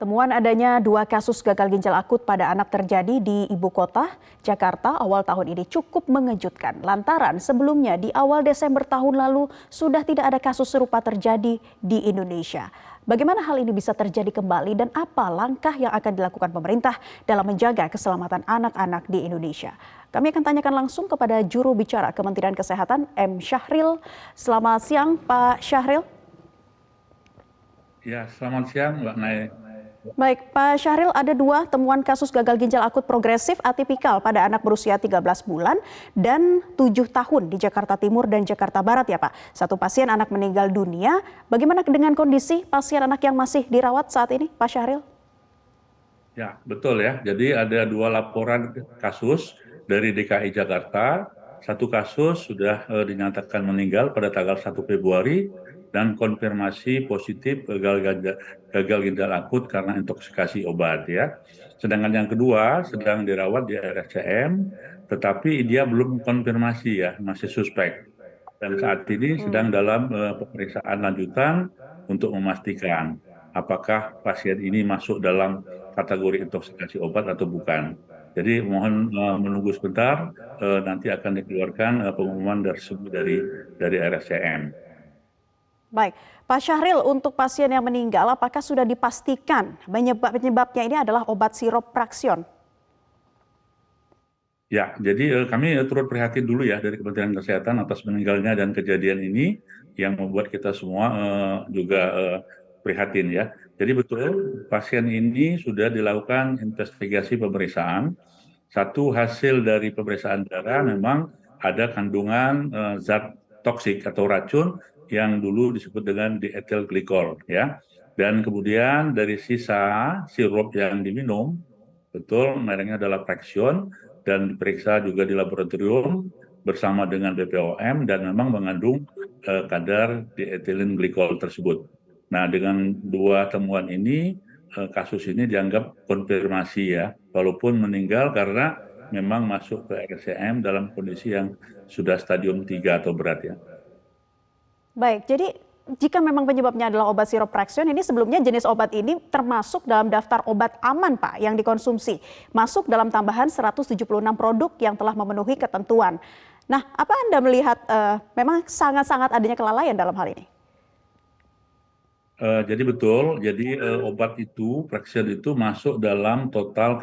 Temuan adanya dua kasus gagal ginjal akut pada anak terjadi di ibu kota, Jakarta, awal tahun ini cukup mengejutkan. Lantaran sebelumnya di awal Desember tahun lalu sudah tidak ada kasus serupa terjadi di Indonesia. Bagaimana hal ini bisa terjadi kembali dan apa langkah yang akan dilakukan pemerintah dalam menjaga keselamatan anak-anak di Indonesia? Kami akan tanyakan langsung kepada juru bicara Kementerian Kesehatan M. Syahril. Selamat siang Pak Syahril. Ya, selamat siang Mbak Nay. Baik, Pak Syahril, ada dua temuan kasus gagal ginjal akut progresif atipikal pada anak berusia 13 bulan dan 7 tahun di Jakarta Timur dan Jakarta Barat ya Pak. Satu pasien anak meninggal dunia. Bagaimana dengan kondisi pasien anak yang masih dirawat saat ini, Pak Syahril? Ya, betul ya. Jadi ada dua laporan kasus dari DKI Jakarta. Satu kasus sudah dinyatakan meninggal pada tanggal 1 Februari dan konfirmasi positif gagal ginjal akut karena intoksikasi obat ya. Sedangkan yang kedua sedang dirawat di RSCM, tetapi dia belum konfirmasi ya, masih suspek. Dan saat ini sedang dalam pemeriksaan lanjutan untuk memastikan apakah pasien ini masuk dalam kategori intoksikasi obat atau bukan. Jadi mohon menunggu sebentar, nanti akan dikeluarkan pengumuman dari RSCM. Baik, Pak Syahril, untuk pasien yang meninggal apakah sudah dipastikan penyebabnya ini adalah obat sirup Praxion? Ya, jadi kami turut prihatin dulu ya dari Kementerian Kesehatan atas meninggalnya dan kejadian ini yang membuat kita semua juga prihatin ya. Jadi betul pasien ini sudah dilakukan investigasi pemeriksaan. Satu hasil dari pemeriksaan darah memang ada kandungan zat toksik atau racun yang dulu disebut dengan diethylglycol glikol ya. Dan kemudian dari sisa sirup yang diminum, betul mereknya adalah Praxion dan diperiksa juga di laboratorium bersama dengan BPOM dan memang mengandung kadar diethylene glikol tersebut. Nah, dengan dua temuan ini, kasus ini dianggap konfirmasi ya, walaupun meninggal karena memang masuk ke RSCM dalam kondisi yang sudah stadium 3 atau berat ya. Baik, jadi jika memang penyebabnya adalah obat sirup Praxion, ini sebelumnya jenis obat ini termasuk dalam daftar obat aman Pak yang dikonsumsi. Masuk dalam tambahan 176 produk yang telah memenuhi ketentuan. Nah, apa Anda melihat memang sangat-sangat adanya kelalaian dalam hal ini? Jadi betul, jadi obat itu, Praxion itu masuk dalam total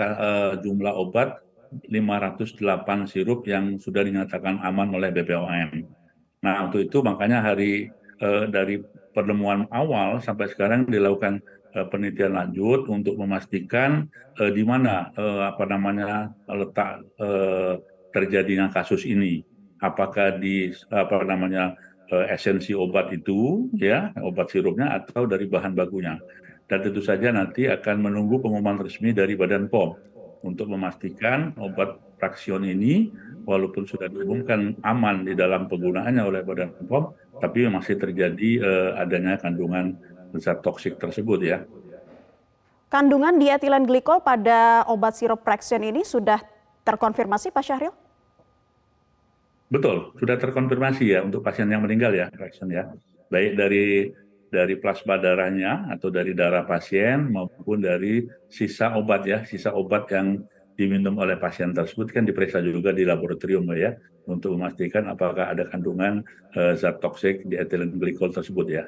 jumlah obat 508 sirup yang sudah dinyatakan aman oleh BPOM. Nah, untuk itu makanya dari penemuan awal sampai sekarang dilakukan penelitian lanjut untuk memastikan di mana letak terjadinya kasus ini. Apakah di esensi obat itu ya, obat sirupnya atau dari bahan bakunya. Dan tentu saja nanti akan menunggu pengumuman resmi dari Badan POM untuk memastikan obat Praxion ini walaupun sudah diumumkan aman di dalam penggunaannya oleh Badan POM, tapi masih terjadi adanya kandungan zat toksik tersebut ya. Kandungan diethylene glikol pada obat sirup Praxion ini sudah terkonfirmasi Pak Syahril? Betul, sudah terkonfirmasi ya untuk pasien yang meninggal ya, Praxion ya. Baik dari plasma darahnya atau dari darah pasien maupun dari sisa obat ya, sisa obat yang diminum oleh pasien tersebut kan diperiksa juga di laboratorium ya untuk memastikan apakah ada kandungan zat toksik di ethylene glikol tersebut ya.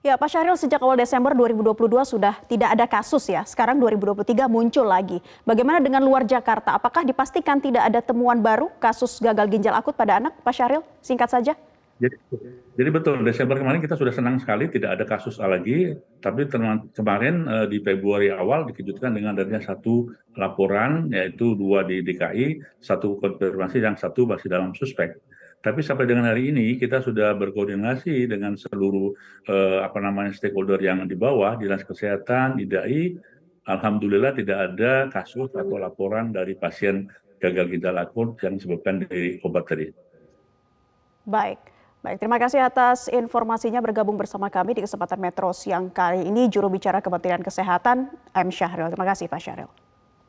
Ya, Pak Syahril, sejak awal Desember 2022 sudah tidak ada kasus ya. Sekarang 2023 muncul lagi. Bagaimana dengan luar Jakarta? Apakah dipastikan tidak ada temuan baru kasus gagal ginjal akut pada anak, Pak Syahril? Singkat saja. Jadi betul, Desember kemarin kita sudah senang sekali tidak ada kasus lagi, tapi kemarin di Februari awal dikejutkan dengan adanya satu laporan, yaitu dua di DKI, satu konfirmasi yang satu masih dalam suspek. Tapi sampai dengan hari ini kita sudah berkoordinasi dengan seluruh stakeholder yang di bawah, Dinas Kesehatan, IDAI, alhamdulillah tidak ada kasus atau laporan dari pasien gagal ginjal akut yang disebabkan dari obat tadi. Baik. Baik, terima kasih atas informasinya bergabung bersama kami di kesempatan Metro Siang kali ini juru bicara Kementerian Kesehatan M. Syahril. Terima kasih Pak Syahril.